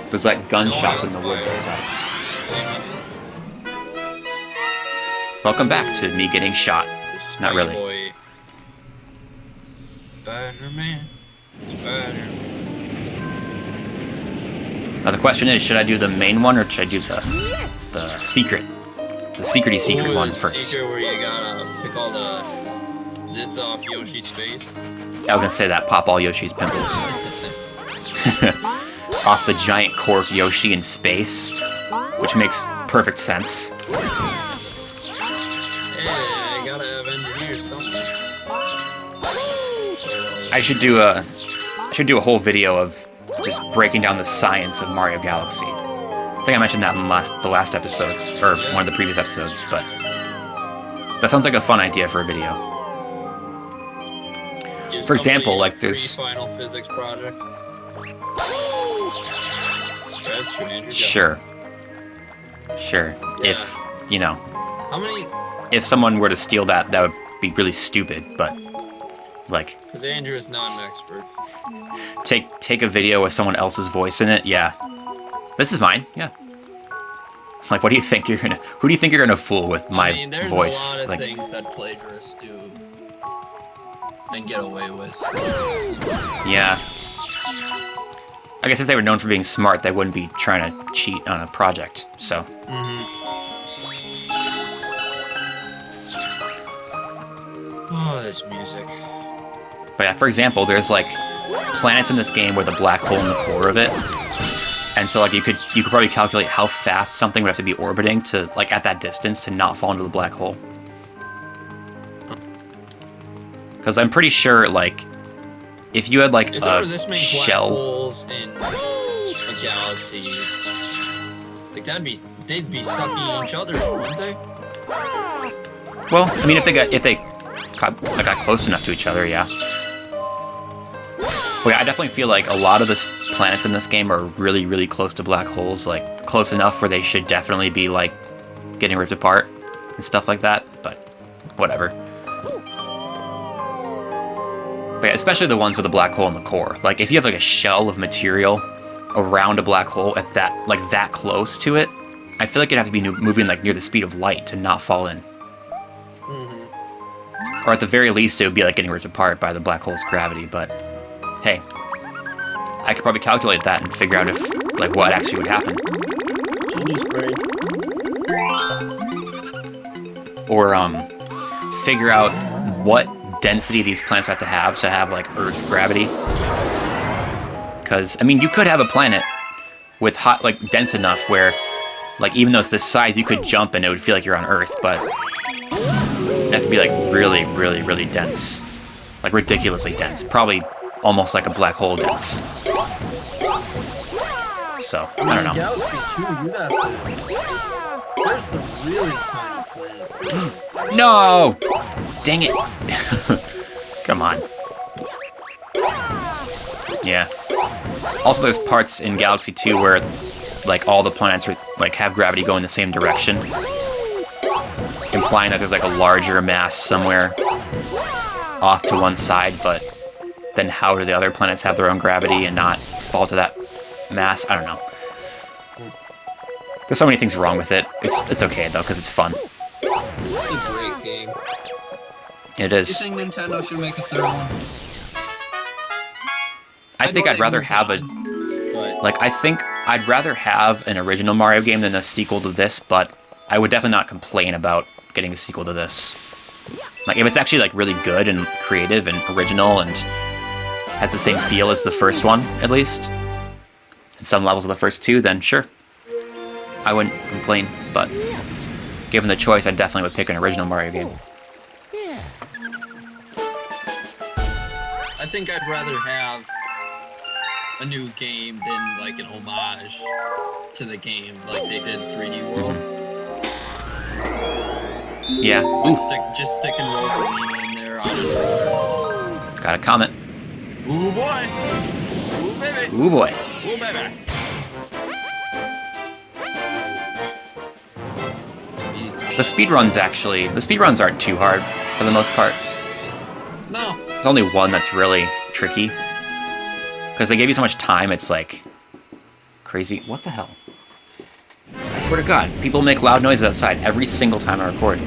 There's like gunshots in the woods outside. Welcome back to me getting shot. Not really. Boy. Spider-Man. Spider-Man. Now the question is, should I do the main one or should I do the secret? The secrety secret one first. Secret where you gotta pick all the zits off Yoshi's face. I was gonna say that, pop all Yoshi's pimples. Off the giant cork Yoshi in space, which makes perfect sense. Yeah, I gotta have engineers something. I should do a whole video of just breaking down the science of Mario Galaxy. I think I mentioned that in the last episode, or one of the previous episodes, but that sounds like a fun idea for a video. For example, like this final physics project. That's true, Andrew. Sure. Yeah. If, you know, How many? if someone were to steal that, that would be really stupid, but, like... Because Andrew is not an expert. Take a video with someone else's voice in it, yeah. This is mine, yeah. Like, what do you think you're gonna... Who do you think you're gonna fool with my voice? There's a lot of like, things that plagiarists do and get away with. yeah. I guess if they were known for being smart, they wouldn't be trying to cheat on a project, so... Oh, this music. But yeah, for example, there's like planets in this game with a black hole in the core of it, and so like you could probably calculate how fast something would have to be orbiting to like at that distance to not fall into the black hole. Because I'm pretty sure like if you had like if there were this a many shell, black holes in a galaxy, like they'd be sucking each other, wouldn't they? well, I mean if they got close enough to each other, yeah. Well, yeah, I definitely feel like a lot of the planets in this game are really, really close to black holes, like close enough where they should definitely be like getting ripped apart and stuff like that, but whatever. But yeah, especially the ones with a black hole in the core. Like if you have like a shell of material around a black hole at that close to it, I feel like it'd have to be moving like near the speed of light to not fall in. Or at the very least, it would be like getting ripped apart by the black hole's gravity, but hey, I could probably calculate that and figure out if, like, what actually would happen. Genius brain. Or, figure out what density these planets have to have, like, Earth gravity. Because, I mean, you could have a planet with hot, like, dense enough where, like, even though it's this size, you could jump and it would feel like you're on Earth, but it'd have to be, like, really, really, really dense. Like, ridiculously dense. Probably almost like a black hole dense. So, I don't know. Galaxy 2, you'd have to... There's some really tiny planets. No! Dang it. Come on. Yeah. Also, there's parts in Galaxy 2 where, like, all the planets are, like, have gravity go in the same direction. Implying that there's, like, a larger mass somewhere off to one side, but then how do the other planets have their own gravity and not fall to that mass? I don't know. There's so many things wrong with it. It's okay, though, because it's fun. It's a great game. It is. Do you think Nintendo should make a third one? I think I'd rather have a... Like, I think I'd rather have an original Mario game than a sequel to this, but I would definitely not complain about getting a sequel to this. Like, if it's actually, like, really good and creative and original and has the same feel as the first one, at least, and some levels of the first two, then sure. I wouldn't complain, but given the choice, I definitely would pick an original Mario game. I think I'd rather have a new game than, like, an homage to the game, like they did 3D World. Yeah. Just sticking Rosalina in there. I don't know. Got a comment. Ooh boy! Ooh baby! Ooh boy. Ooh baby! The speedruns aren't too hard, for the most part. No. There's only one that's really tricky. Because they gave you so much time, it's like... crazy. What the hell? I swear to God, people make loud noises outside every single time I record.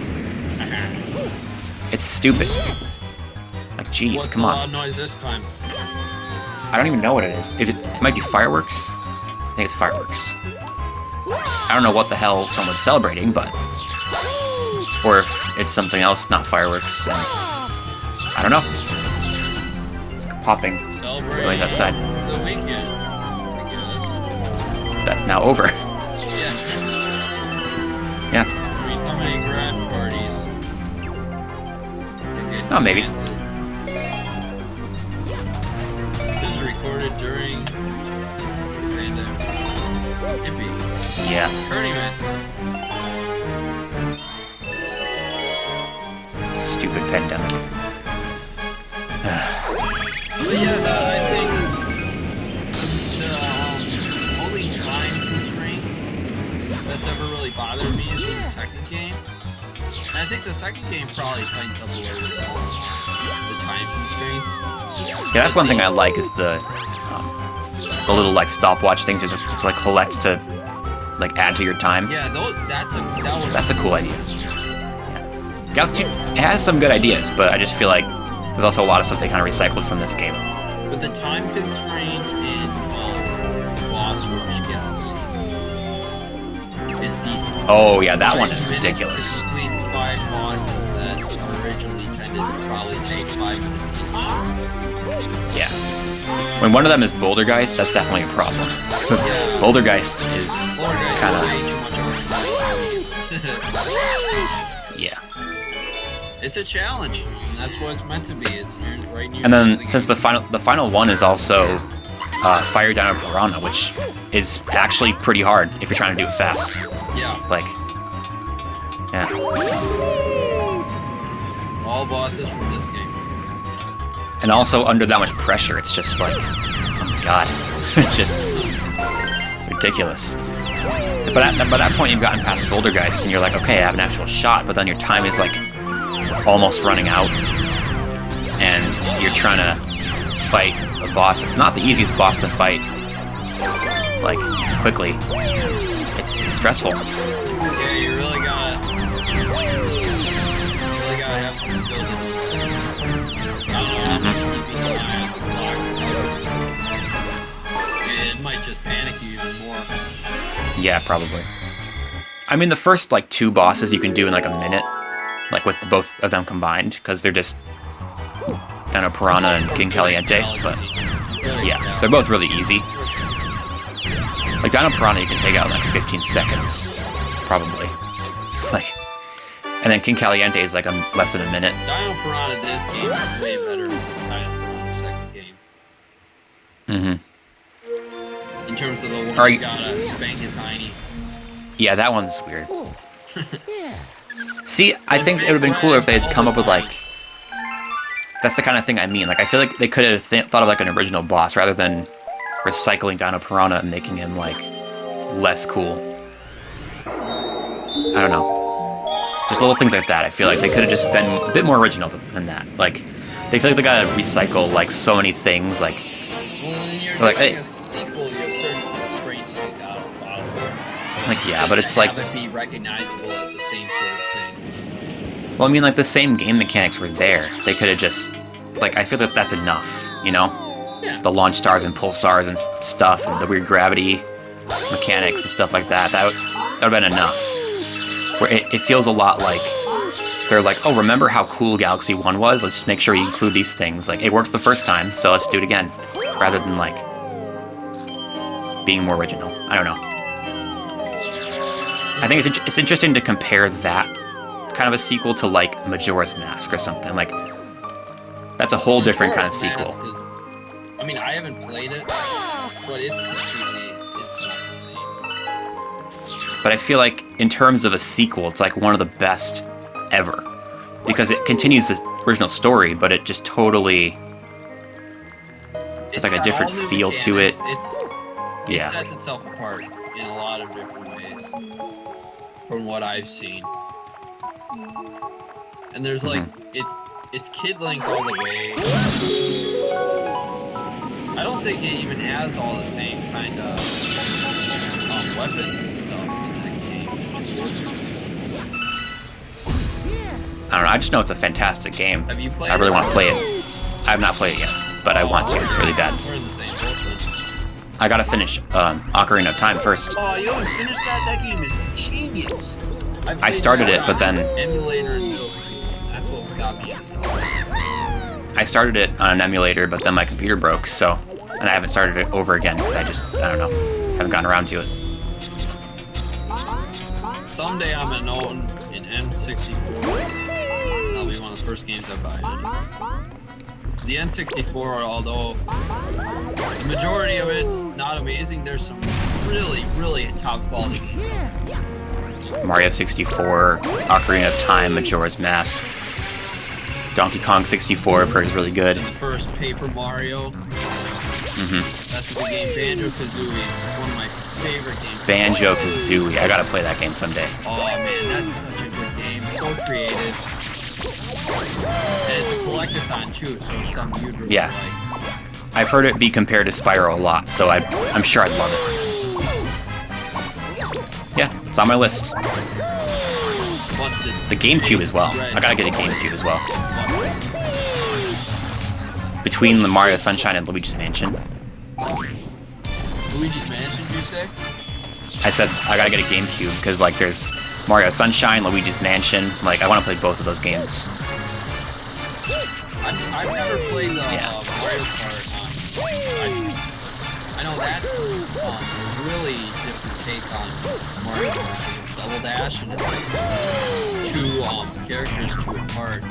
It's stupid. Like, jeez, come on. What's the loud noise this time? I don't even know what it is. It might be fireworks? I think it's fireworks. I don't know what the hell someone's celebrating, but... Or if it's something else, not fireworks. And I don't know. It's popping noise outside. The weekend, I guess. That's now over. Yeah. Yeah. I mean, how many grad parties? Oh, maybe. Canceled? This is recorded during the pandemic. Hippie. Yeah. Current events. Stupid pandemic. But yeah, I think the only time constraint that's ever really bothered me is in the second game. And I think the second game probably tightens up a little bit more the time constraints. Yeah, that's one thing I like is the little like stopwatch things to like collect to like add to your time. Yeah, That's a cool idea. Galaxy has some good ideas, but I just feel like there's also a lot of stuff they kind of recycled from this game. But the time constraint in Boss Rush Galaxy is the... Oh yeah, that one is ridiculous. To complete 5 bosses that originally tended to probably take 5 minutes each. Yeah. When one of them is Bouldergeist, that's definitely a problem. Because Bouldergeist is kind of... Yeah. It's a challenge, and that's what it's meant to be. It's right near. And then since the final one is also Fire Down a Piranha, which is actually pretty hard if you're trying to do it fast. Yeah. Like, yeah. All bosses from this game. And also under that much pressure, it's just like, oh my god, it's ridiculous. But at that point, you've gotten past Bouldergeist, and you're like, okay, I have an actual shot, but then your time is like almost running out, and you're trying to fight a boss. It's not the easiest boss to fight, like, quickly. It's stressful. Yeah, you really gotta have some skill to do that. I don't know how much keeping an eye on the clock. It might just panic you even more. Yeah, probably. I mean, the first, like, 2 bosses you can do in, like, a minute, like, with both of them combined, because they're just Dino Piranha and King Caliente, but, yeah, they're both really easy. Like, Dino Piranha you can take out in, like, 15 seconds, probably. Like, and then King Caliente is, like, less than a minute. Dino Piranha this game is way better than Dino Piranha second game. Mm-hmm. In terms of the one you gotta spank his hiney. Yeah, that one's weird. See, I think it would have been cooler if they had come up with, like... That's the kind of thing I mean. Like, I feel like they could have thought of, like, an original boss rather than recycling Dino Piranha and making him, like, less cool. I don't know. Just little things like that. I feel like they could have just been a bit more original than that. Like, they feel like they gotta recycle, like, so many things, like... Well, when you're like, doing a sequel, you have certain constraints you gotta follow. Like, yeah, just but it's like... have it be recognizable as the same sort of thing. Well, I mean, like, the same game mechanics were there. They could have just... Like, I feel like that's enough, you know? Yeah. The launch stars and pull stars and stuff, and the weird gravity mechanics and stuff like that. That would have been enough. Where it feels a lot like... They're like, oh, remember how cool Galaxy 1 was? Let's make sure you include these things. Like, it worked the first time, so let's do it again. Rather than, like, being more original. I don't know. I think it's interesting to compare that kind of a sequel to, like, Majora's Mask or something. Like, that's a whole different kind of sequel. I mean, I haven't played it, but it's not the same. But I feel like, in terms of a sequel, it's, like, one of the best ever. Because it continues the original story, but it just totally... It's like a different feel to it. It sets itself apart in a lot of different ways, from what I've seen. And there's like, it's Kid Link all the way. I don't think it even has all the same kind of weapons and stuff in that game. I don't know, I just know it's a fantastic game. Have you played I really it? want to play it. I have not played it yet, but I want to really bad. We're in the same boat then. I gotta finish Ocarina of Time first. Oh, you haven't finished that? That game is genius. I started it, but then Emulator in middle school. That's what got me into it. I started it on an emulator, but then my computer broke, so, and I haven't started it over again because I don't know, haven't gotten around to it. Someday I'm gonna own an N64. That'll be one of the first games I buy. Because the N64, although the majority of it's not amazing, there's some really, really top quality games. Mario 64, Ocarina of Time, Majora's Mask, Donkey Kong 64, I've heard is really good. And the first Paper Mario. That's a good game. Banjo-Kazooie, one of my favorite games. Banjo-Kazooie, I gotta play that game someday. Oh man, that's such a good game. So creative. And it's a collectathon too, so it's something you'd really like. I've heard it be compared to Spyro a lot, so I'm sure I'd love it. Yeah, it's on my list. The GameCube as well. I gotta get a GameCube as well. Between the Mario Sunshine and Luigi's Mansion. Luigi's Mansion, you say? I said I gotta get a GameCube because like there's Mario Sunshine, Luigi's Mansion. Like I want to play both of those games. I've never played the Mario Kart. I know that's a really different take on Mario Kart. It's double dash and it's two characters to a part.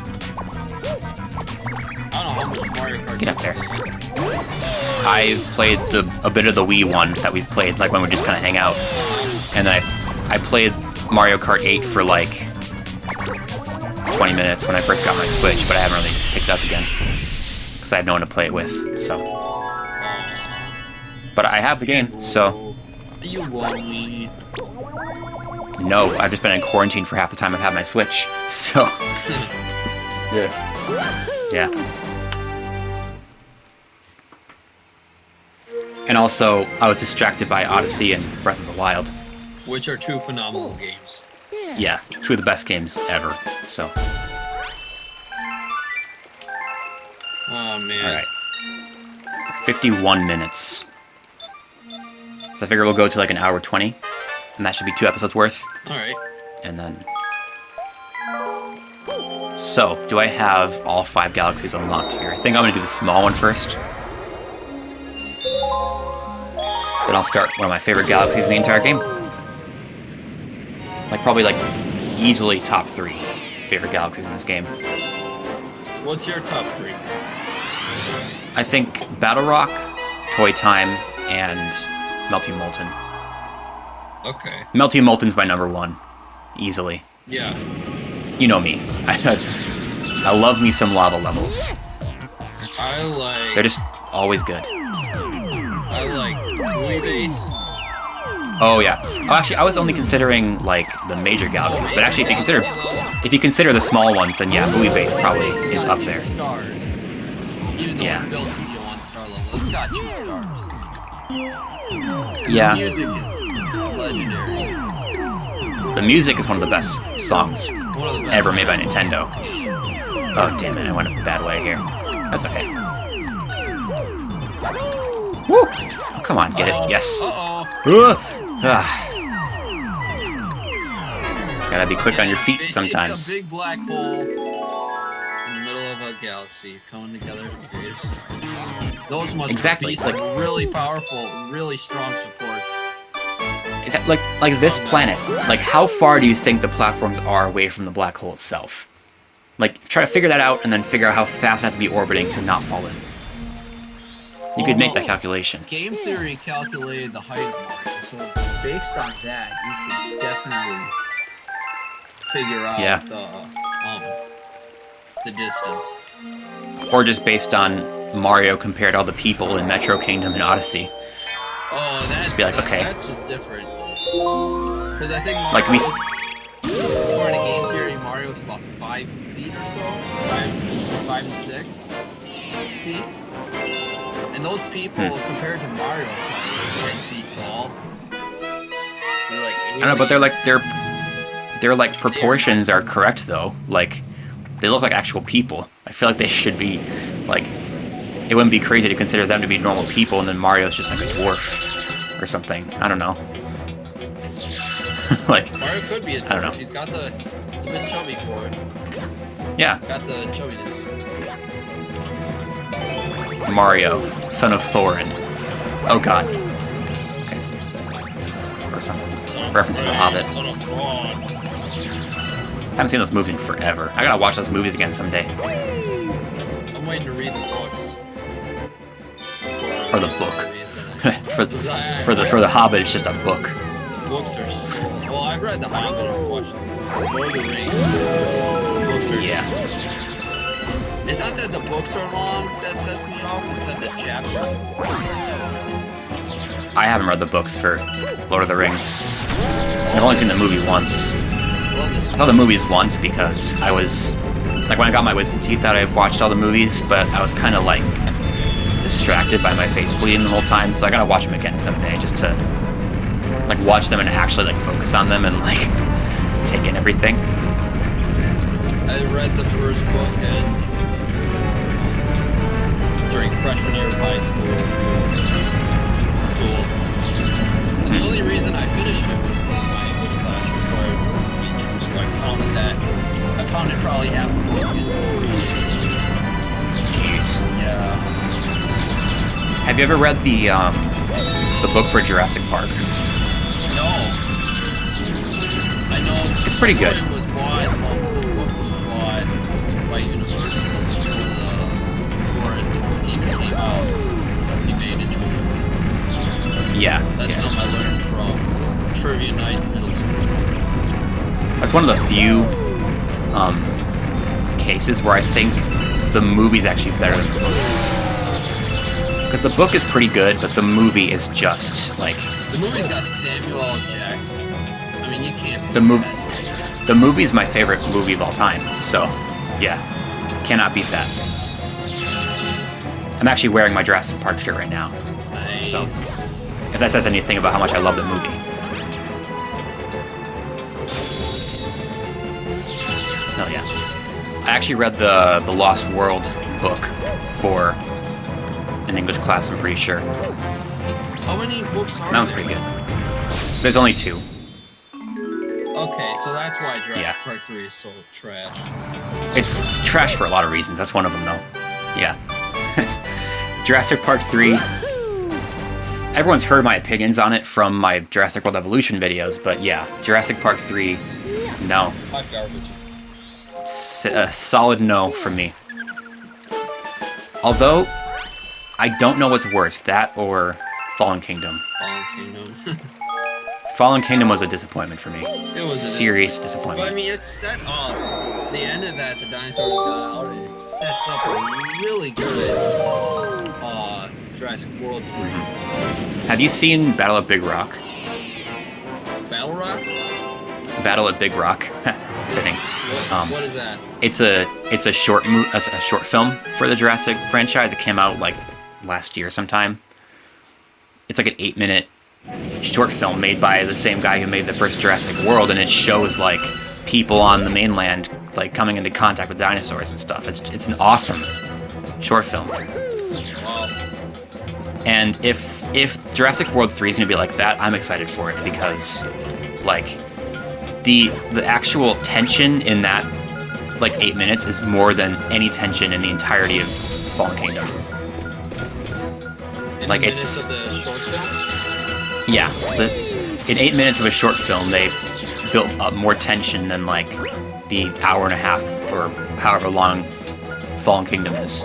I don't know how much Mario Kart. Get up there. I've played a bit of the Wii one that we've played, like when we just kind of hang out, and then I played Mario Kart 8 for like 20 minutes when I first got my Switch, but I haven't really picked it up again because I have no one to play it with. So, but I have the game, so. You want me? No, I've just been in quarantine for half the time I've had my Switch, so. Yeah. And also, I was distracted by Odyssey and Breath of the Wild. Which are two phenomenal games. Yeah, two of the best games ever, so. Oh, man. Alright. 51 minutes. So I figure we'll go to like an hour 20, and that should be 2 episodes worth. Alright. And then... So, do I have all 5 galaxies unlocked here? I think I'm going to do the small one first. Then I'll start one of my favorite galaxies in the entire game. Like, probably like, easily top 3 favorite galaxies in this game. What's your top 3? I think Battle Rock, Toy Time, and Melty Molten. Okay. Melty Molten's my number 1. Easily. Yeah. You know me. I love me some lava levels. They're just always good. I like Louis Base. Oh yeah. Oh, actually, I was only considering like the major galaxies, but actually, if you consider the small ones, then yeah, Louis Base probably is up there. Stars. Even though it's built to be a 1-star level, it's got 2 stars. Yeah. The music is legendary. The music is one of the best songs ever made by Nintendo. Oh damn it! I went a bad way here. That's okay. Woo! Oh, come on, get it. Yes. Gotta be quick on your feet sometimes. A big black hole in the middle of a galaxy coming together to create a star. Those must be some really powerful, really strong supports. Is that like this planet? Like, how far do you think the platforms are away from the black hole itself? Like, try to figure that out and then figure out how fast it has to be orbiting to not fall in. You could make that calculation. Game theory calculated the height of Mario, so based on that, you could definitely figure out the distance. Or just based on Mario compared to all the people in Metro Kingdom and Odyssey. Oh, just be like, okay. That's just different. Because I think Mario's, like according to game theory, Mario's about 5 feet or so. Between 5 and 6 feet. And those people, compared to Mario, are 10 feet tall. They're like I don't know, but their like proportions are correct though. Like they look like actual people. I feel like they should be like. It wouldn't be crazy to consider them to be normal people, and then Mario's just like a dwarf or something. I don't know. Like Mario could be a dwarf. I don't know. He's a bit chubby for it. Yeah. He's got the chubbiness. Mario, son of Thorin. Oh god. Okay. Or some reference to The Hobbit. Son of Thrawn. Haven't seen those movies in forever. I gotta watch those movies again someday. I'm waiting to read the books. Or the book. for the Hobbit, it's just a book. The books are so... Well, I read The Hobbit and watched Lord of the Rings. The books are just... It's not that the books are long that sets me off, it's that the chapter. I haven't read the books for Lord of the Rings. I've only seen the movie once. I saw the movies once because I was... Like, when I got my wisdom teeth out, I watched all the movies, but I was kind of, like, distracted by my face bleeding the whole time, so I gotta watch them again someday, just to, like, watch them and actually, like, focus on them and, like, take in everything. I read the first book during freshman year of high school. And the only reason I finished it was because my English class required me to, so I pounded probably half the book in 3 days. Jeez. Yeah. Have you ever read the book for Jurassic Park? No. I know. It's pretty good. The book was bought by Universal before the movie came out. He made it to a movie. Yeah. That's something I learned from trivia night in middle school. That's one of the few cases where I think the movie's actually better than the book. Because the book is pretty good, but the movie is just, like... The movie's got Samuel L. Jackson. I mean, you can't beat that. The movie's my favorite movie of all time, so, yeah. Cannot beat that. I'm actually wearing my Jurassic Park shirt right now. Nice. So, if that says anything about how much I love the movie. Oh, yeah. I actually read the Lost World book for an English class, I'm pretty sure. How many books are That was there? pretty good. There's only 2. Okay, so that's why Jurassic Park 3 is so trash. It's trash for a lot of reasons. That's one of them, though. Yeah. Jurassic Park 3... Everyone's heard my opinions on it from my Jurassic World Evolution videos, but yeah, Jurassic Park 3, no. Hot garbage. Solid no from me. Although, I don't know what's worse, that or Fallen Kingdom. Fallen Kingdom. Fallen Kingdom was a disappointment for me. It was serious But disappointment. I mean, it's set up. The end of that, the dinosaurs got out, and it sets up a really good Jurassic World 3. Have you seen Battle at Big Rock? Battle Rock? Battle at Big Rock. Fitting. What is that? It's a short film for the Jurassic franchise. It came out like last year sometime. It's like an 8-minute short film made by the same guy who made the first Jurassic World, and it shows like people on the mainland like coming into contact with dinosaurs and stuff. It's an awesome short film. And if Jurassic World 3 is gonna be like that, I'm excited for it because like the actual tension in that like 8 minutes is more than any tension in the entirety of Fallen Kingdom. Like it's of the short film? yeah, in 8 minutes of a short film they built up more tension than like the hour and a half or however long Fallen Kingdom is.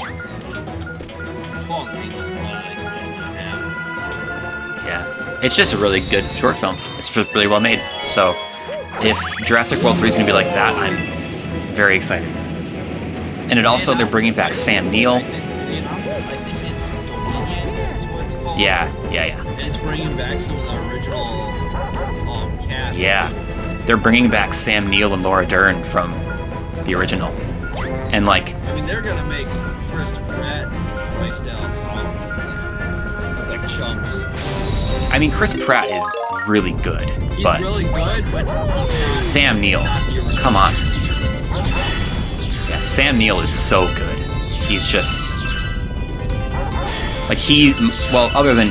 Fallen Kingdom's probably like 2.5. Yeah, it's just a really good short film. It's just really well made. So if Jurassic World 3 is gonna be like that, I'm very excited. And it also they're bringing back Sam Neill. I think it's Dominion is what it's called. Yeah. And it's bringing back some of the original cast. Yeah, they're bringing back Sam Neill and Laura Dern from the original, and like I mean, they're gonna make Chris Pratt and Bryce Dallas Howard look like chumps. I mean, Chris Pratt is really good. He's But really good, but he's Sam Neill, come on. Yeah, Sam Neill is so good. He's just like well, other than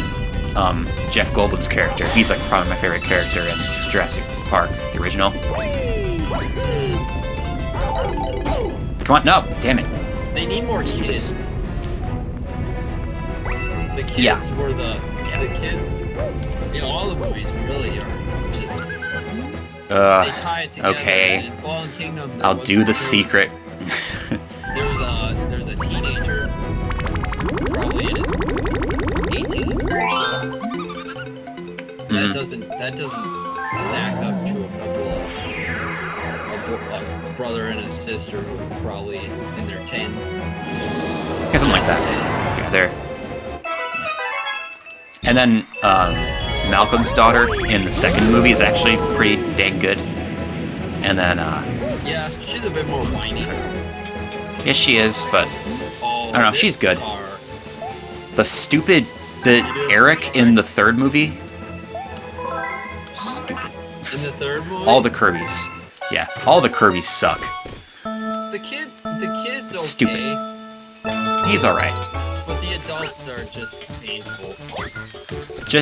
Jeff Goldblum's character, he's like probably my favorite character in Jurassic Park, the original. Come on, no, damn it. They need more kids. The kids were the kids in all the movies really are just they tie it together. Okay. In Fallen Kingdom, I'll do the secret. There's a teenager, probably in his 18s or so. That doesn't stack up to a couple of a brother and a sister who are probably in their 10s. Yeah, something like that. Yeah, they're. And then Malcolm's daughter in the second movie is actually pretty dang good. And then yeah, she's a bit more whiny. Yes, she is, but I don't know. She's good. The Eric in the third movie. Stupid. In the third movie. All the Kirbys. Yeah, all the Kirbys suck. The kid's okay. Stupid. He's all right. But the adults are just painful.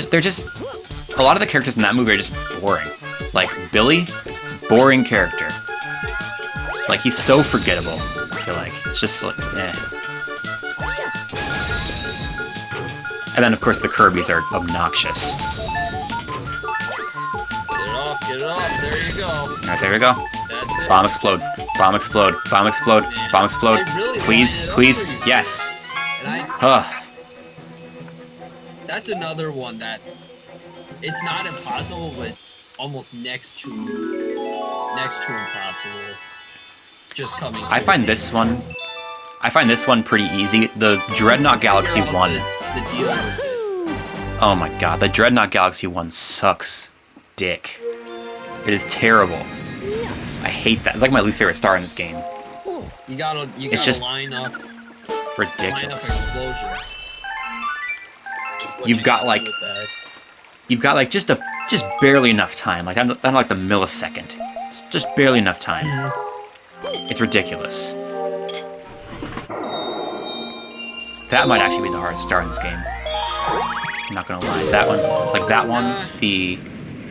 They're just a lot of the characters in that movie are just boring. Like Billy, boring character. Like he's so forgettable. I feel like it's just like And then of course the Kirbys are obnoxious. Get it off. There you go. Alright, there we go. That's it. Bomb explode. Bomb explode. Bomb explode. Bomb explode. Really Please, please, yes. That's another one that it's not impossible, but it's almost next to impossible. Just coming. I find this one pretty easy. The Dreadnought Galaxy 1. The deal with it. Oh my god, the Dreadnought Galaxy 1 sucks dick. It is terrible. I hate that. It's like my least favorite star in this game. You gotta just line up ridiculous. explosions. You've got like just barely enough time. Like I'm like the millisecond. Just barely enough time. It's ridiculous. That might actually be the hardest star in this game. I'm not gonna lie. That one,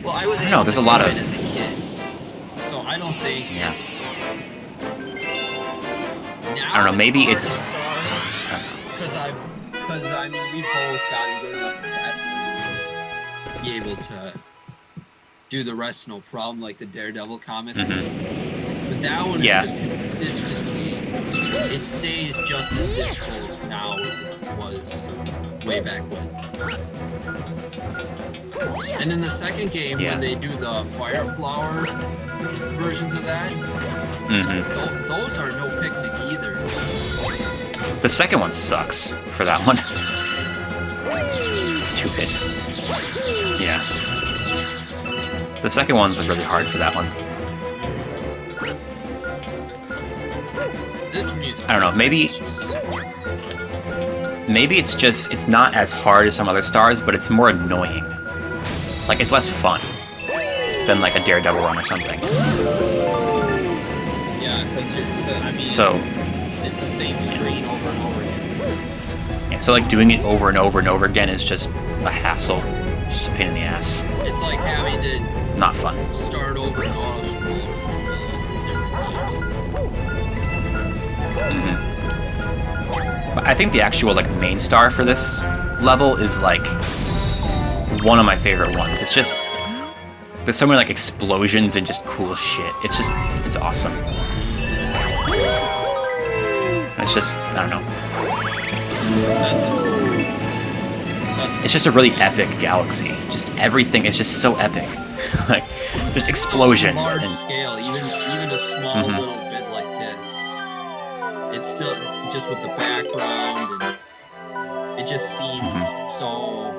Well, I don't know. There's a lot of. As a kid, so I don't think it's. I don't know. Maybe it's. Because I mean we both gotten good enough at that. Be able to do the rest no problem, like the Daredevil comics. But that one was consistently. It stays just as difficult now as it was way back when. And in the second game, when they do the Fire Flower versions of that, those are no picnic either. The second one sucks for that one. Stupid. Yeah. The second one's really hard for that one. This music. I don't know. Maybe it's not as hard as some other stars, but it's more annoying. Like it's less fun than like a Daredevil run or something. Yeah, because it's the same screen over and over again. Yeah, so like doing it over and over and over again is just a hassle, just a pain in the ass. It's like having to not fun. Start over and auto scroll. But I think the actual like main star for this level is like one of my favorite ones. It's just there's so many like explosions and just cool shit. It's awesome. It's just I don't know. It's just a really epic galaxy. Just everything is just so epic. Like just explosions. Large scale, even a small little bit like this. It's still just with the background and it just seems so.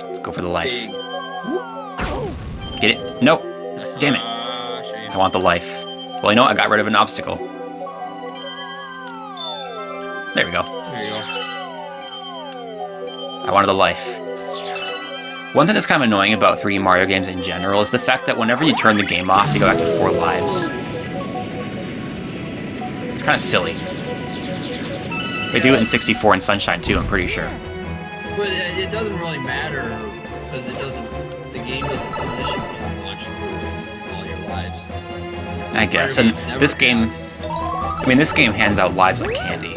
Let's go for the life. Big. Get it? Nope. Damn it. Shame. I want the life. Well, you know what? I got rid of an obstacle. There we go. There you go. I wanted the life. One thing that's kind of annoying about 3D Mario games in general is the fact that whenever you turn the game off, you go back to 4 lives. It's kind of silly. They do it in 64 and Sunshine too, I'm pretty sure. But it doesn't really matter because the game doesn't punish you too much for all your lives. I guess, and this game, I mean, this game hands out lives like candy.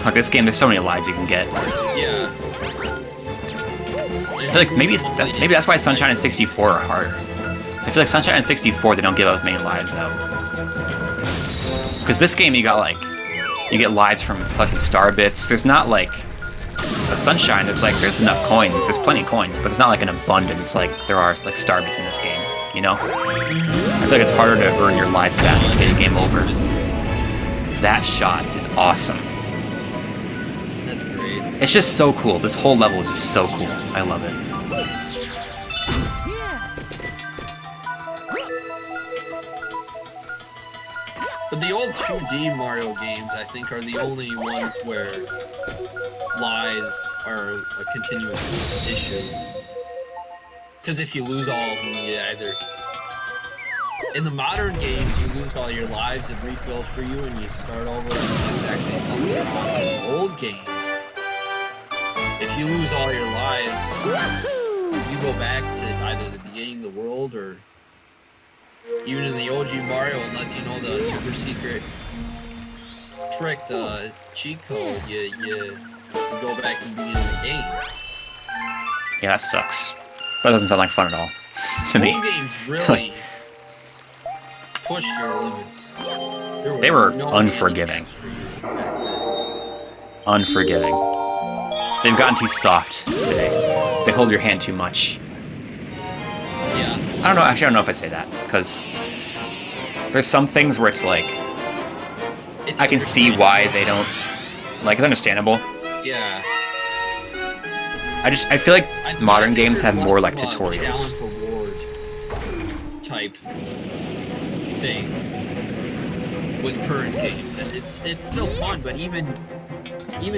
Like this game, there's so many lives you can get. Yeah. I feel like maybe that's why Sunshine and 64 are harder. I feel like Sunshine and 64 they don't give as many lives out. Because this game you get lives from collecting star bits. There's not like a Sunshine. There's enough coins. There's plenty of coins, but it's not like an abundance like there are like star bits in this game. You know? I feel like it's harder to earn your lives back and get a game over. That shot is awesome. That's great. It's just so cool. This whole level is just so cool. I love it. But the old 2D Mario games, I think, are the only ones where lives are a continuous issue. Because if you lose all of them, you either... In the modern games, you lose all your lives, it refills for you, and you start over, and it's actually coming on. In the old games, if you lose all your lives, you go back to either the beginning of the world, or even in the OG Mario, unless you know the super secret trick, the cheat code, you go back to the beginning of the game. Yeah, that sucks. That doesn't sound like fun at all to me. Old games really pushed your limits. They were no unforgiving. Unforgiving. They've gotten too soft today. They hold your hand too much. Yeah. I don't know. Actually, I don't know if I say that because there's some things where it's like I can see why they don't like. It's understandable. Yeah. I feel like modern games have more like tutorials. Challenge reward type thing with current games, and it's still fun. But even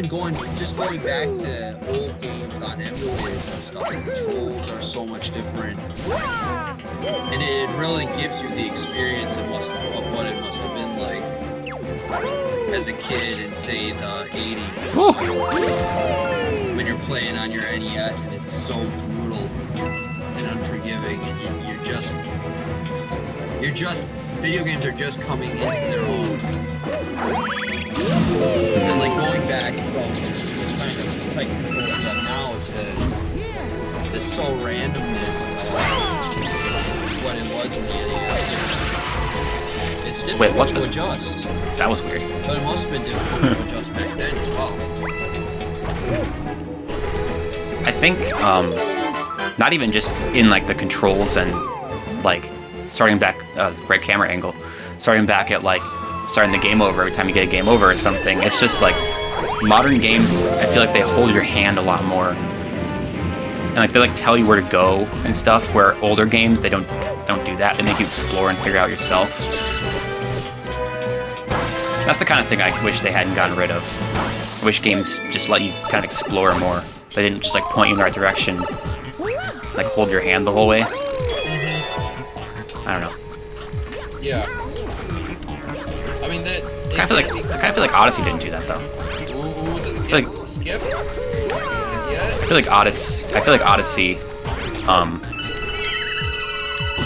going back to old games on emulators and stuff, the controls are so much different, and it really gives you the experience of what it must have been like as a kid in, say, the 80s. When you're playing on your NES and it's so brutal and unforgiving, and you're just video games are just coming into their own. And like going back from the kind of tight control you have now to the so randomness of what it was in the NES. It's difficult to adjust. That was weird. But it must have been difficult to adjust back then as well. I think, not even just in like the controls and like starting back, right camera angle, starting back at like starting the game over every time you get a game over or something. It's just like modern games. I feel like they hold your hand a lot more, and like they like tell you where to go and stuff. Where older games they don't do that. They make you explore and figure it out yourself. That's the kind of thing I wish they hadn't gotten rid of. I wish games just let you kind of explore more. They didn't just like point you in the right direction, like hold your hand the whole way. I don't know. Yeah. I mean that. I feel like Odyssey didn't do that though. Ooh, the skip. I feel like Odyssey,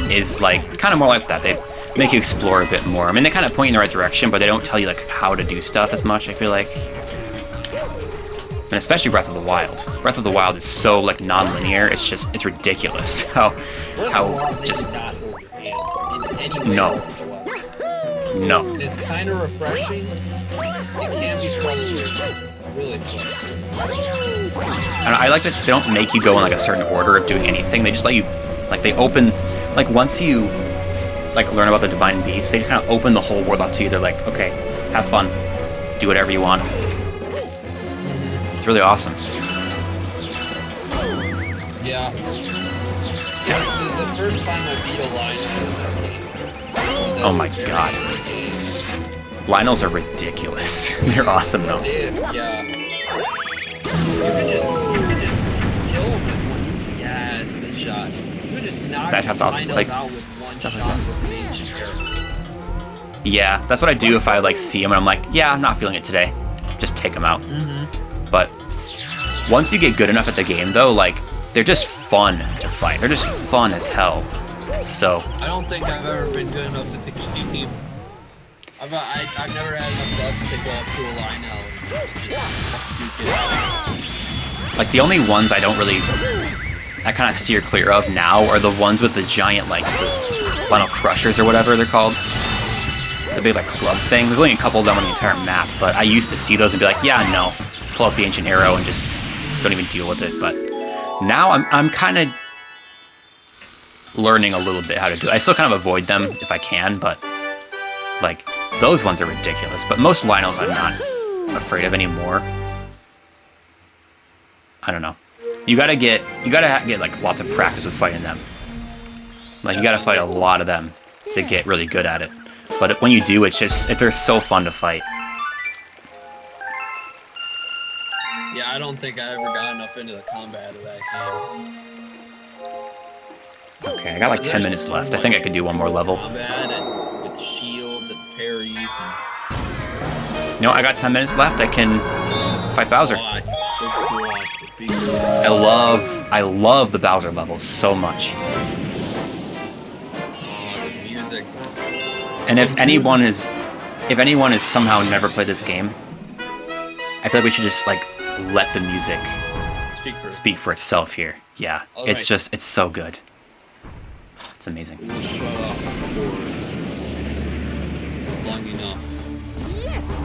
is like kind of more like that. They make you explore a bit more. I mean, they kind of point you in the right direction, but they don't tell you like how to do stuff as much. I feel like. And especially Breath of the Wild. Breath of the Wild is so like non-linear. It's ridiculous how just not hold your hand in any way no. And it's kind of refreshing. It can be frustrating, really frustrating. And I like that they don't make you go in like a certain order of doing anything. They just let you like they open like once you like learn about the divine beast, they kind of open the whole world up to you. They're like, okay, have fun, do whatever you want. It's really awesome. Yeah. The first time I beat a Lionel in that game. Oh my god. Lionels are ridiculous. They're awesome though. Yeah. You can just kill them just not That shot's awesome. line Like, out with one stuff shot like that. with an ancient arrow. Yeah, that's what I do if I like see him and I'm like, yeah, I'm not feeling it today. Just take him out. But once you get good enough at the game, though, like they're just fun to fight. They're just fun as hell. So I don't think I've ever been good enough at the game. I've never had enough guts to go up to a line out and just duke it out. like the only ones I kind of steer clear of now are the ones with the giant like those final crushers or whatever they're called. The big like club thing. There's only a couple of them on the entire map, but I used to see those and be like, yeah, no, pull out the ancient arrow and just don't even deal with it. But now I'm kind of learning a little bit how to do it. I still kind of avoid them if I can, but like those ones are ridiculous. But most Lionels I'm not afraid of anymore. I don't know. You gotta get like lots of practice with fighting them. Like you gotta fight a lot of them to get really good at it. But when you do, they're so fun to fight. Yeah, I don't think I ever got enough into the combat of that game. Okay, I got like 10 minutes left. I think I could do one more level. Combat and with shields and parries and... No, I got 10 minutes left. I can fight Bowser. I love the Bowser levels so much. The music. And if anyone has somehow never played this game, I feel like we should just like let the music speak for itself here. Yeah, it's so good. It's amazing. We'll shut up for long enough. Yes.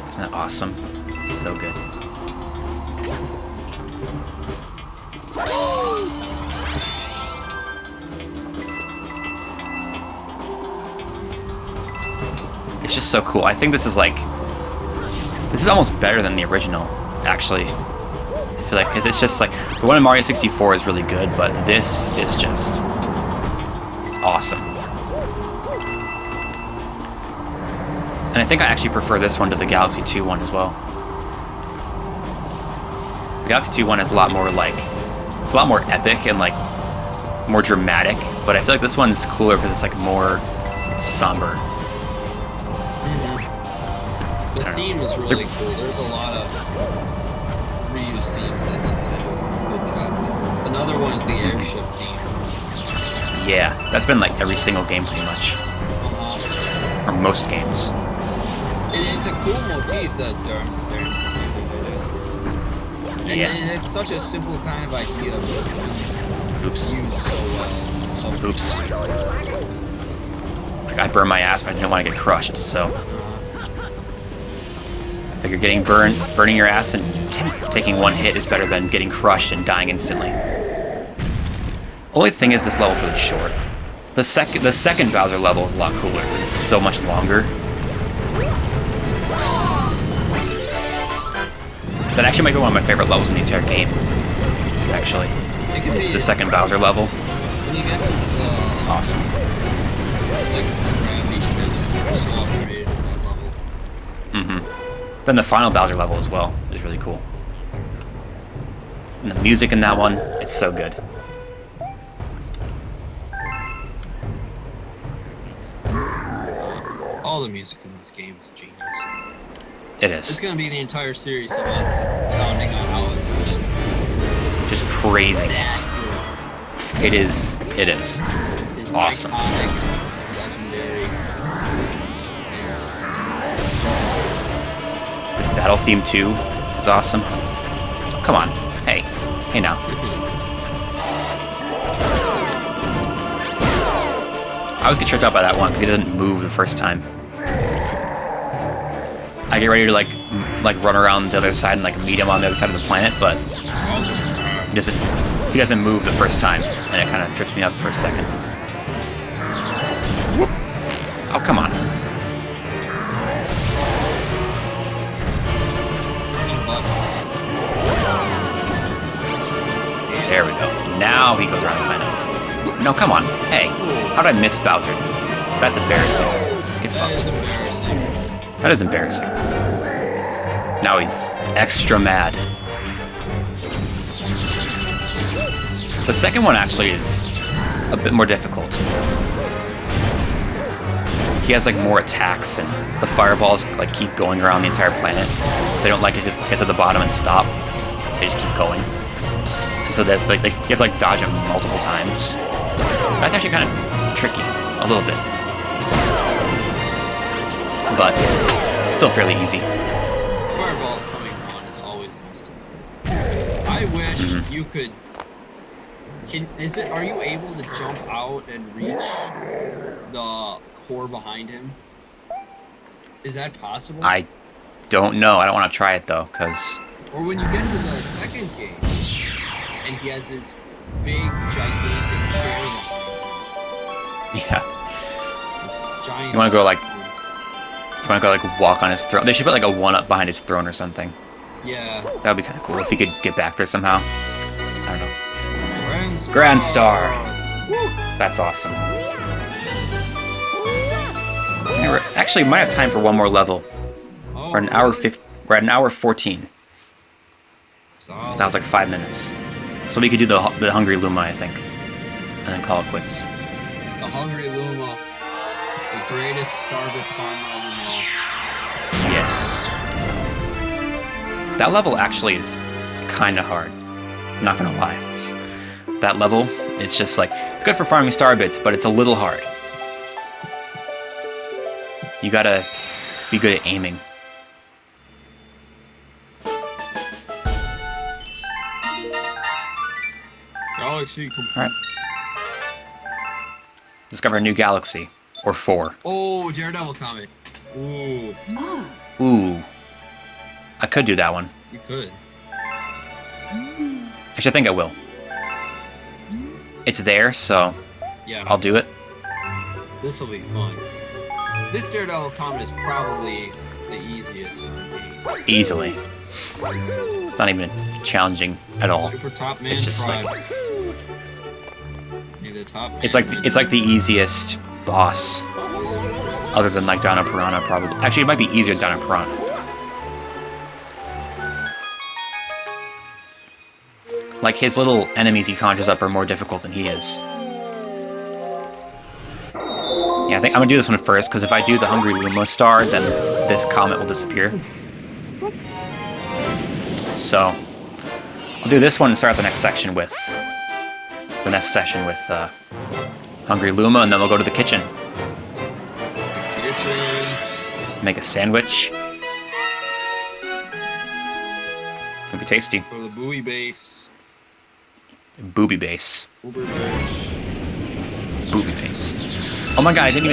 Isn't that awesome? It's so good. It's just so cool. I think this is almost better than the original, actually. I feel like, because it's just like, the one in Mario 64 is really good, but this is just, it's awesome. And I think I actually prefer this one to the Galaxy 2 one as well. The Galaxy 2 one is a lot more like, it's a lot more epic and like more dramatic, but I feel like this one's cooler because it's like more somber. The theme is really cool. There's a lot of reused themes that Nintendo did a good job with. Another one is the airship theme. Yeah, that's been like every single game pretty much. Or most games. It's a cool motif that they're and it's such a simple kind of idea, but it's been used so well. Oops. Like I burned my ass, but I didn't want to get crushed, so I figure burning your ass and taking one hit is better than getting crushed and dying instantly. Only thing is, this level's really short. The second Bowser level is a lot cooler because it's so much longer. That actually might be one of my favorite levels in the entire game. Actually, it's the second Bowser level. When you get to It's awesome. like gravity shifts, it's so upgraded in that level. Mm-hmm. Then the final Bowser level as well is really cool. And the music in that one, it's so good. All the music in this game is genius. It It's is. gonna be the entire series of us pounding on how it Just praising it. It is. It's awesome. iconic, legendary. This battle theme too is awesome. Come on. Hey now. I always get tripped out by that one because he doesn't move the first time. I get ready to like run around the other side and like meet him on the other side of the planet, but he doesn't move the first time, and it kind of trips me up for a second. Whoop. Oh, come on. There we go. Now he goes around the planet. No, come on. Hey, how did I miss Bowser? That's embarrassing. Get That is fucked. embarrassing. That is embarrassing. Now he's extra mad. The second one actually is a bit more difficult. He has like more attacks, and the fireballs like keep going around the entire planet. They don't like to get to the bottom and stop. They just keep going. And so that like you have to like dodge them multiple times. That's actually kind of tricky, a little bit, but still fairly easy. Fireballs coming around is always the most difficult. I wish you could. Are you able to jump out and reach the core behind him? Is that possible? I don't know. I don't want to try it though, because. Or when you get to the second game, and he has his big, gigantic chair behind him. Yeah. This giant. You want to go like walk on his throne? They should put like a 1-up behind his throne or something. Yeah. That would be kind of cool if he could get back there somehow. I don't know. Grand Star. Woo. That's awesome. Actually, we might have time for one more level. Oh, We're at an hour 50. We're at an hour 14. Solid. That was like 5 minutes. So we could do the Hungry Luma, I think, and then call it quits. The Hungry Luma, the greatest Starbit farmer of them all. Yes. That level actually is kind of hard. Not gonna lie. That level, it's just like, it's good for farming Starbits, but it's a little hard. You gotta be good at aiming. Galaxy complete. Alright. Discover a new galaxy. Or 4. Oh, Daredevil comic. Ooh. Ooh. I could do that one. You could. Actually, I think I will. It's there, so Yeah. I'll do it. This will be fun. This Daredevil comic is probably the easiest in the game. Easily. It's not even challenging at all. Super Top Man It's just Tribe. like He's a top man. it's like the easiest boss, other than like Donna Piranha probably. Actually, it might be easier than Donna Piranha. Like his little enemies he conjures up are more difficult than he is. Yeah, I think I'm gonna do this one first because if I do the Hungry Luma star, then this comet will disappear. So I'll do this one and start the next section with Hungry Luma, and then we'll go to the kitchen. Make a sandwich. It'll be tasty. For the buoy base. Booby base. Uber base. Booby base. Oh my god! I didn't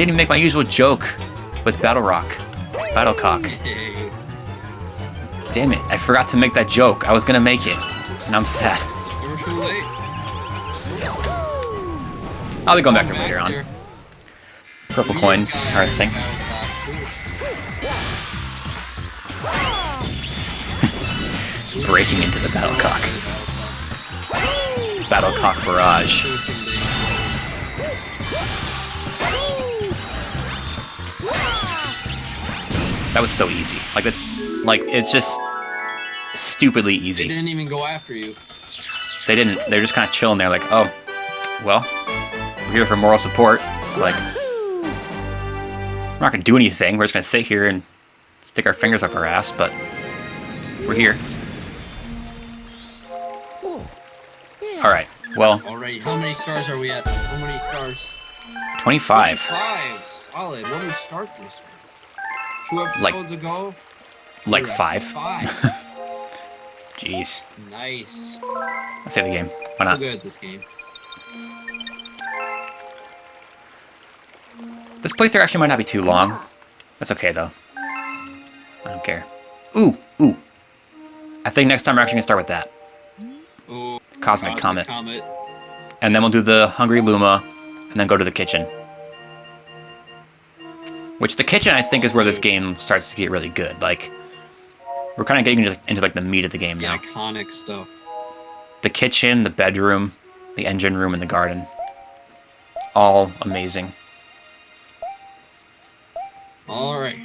even make my usual joke with Battlecock. Hey. Damn it! I forgot to make that joke. I was gonna make it, and I'm sad. You were too late. I'll be going back there later on. Purple coins are a thing. Breaking into the Battlecock. Battlecock barrage. That was so easy. Like it's just stupidly easy. They didn't even go after you. They didn't. They're just kind of chilling there, like, oh, well, we're here for moral support. Like, we're not gonna do anything. We're just gonna sit here and stick our fingers up our ass, but we're here. Alright, well. Alright, how many stars are we at? How many stars? 25. 25. Solid. What did we start this with? 2 episodes ago? Like We were at 5. 5. Jeez. Nice. Let's save the game. Why I'm not? good at this game. This playthrough actually might not be too long. That's okay, though. I don't care. Ooh. I think next time we're actually gonna start with that. Oh, Cosmic Comet. And then we'll do the Hungry Luma, and then go to the kitchen. Which the kitchen, I think, is where this game starts to get really good. Like, we're kind of getting into like the meat of the game now. Iconic stuff. The kitchen, the bedroom, the engine room, and the garden. All amazing. Alright.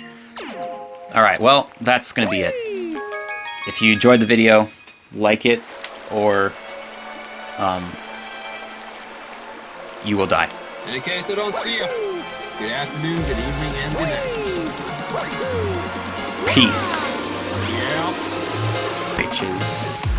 Alright, well, that's gonna be it. If you enjoyed the video, like it, or you will die. In case I don't see you, good afternoon, good evening, and good night. Peace. Yeah. Bitches.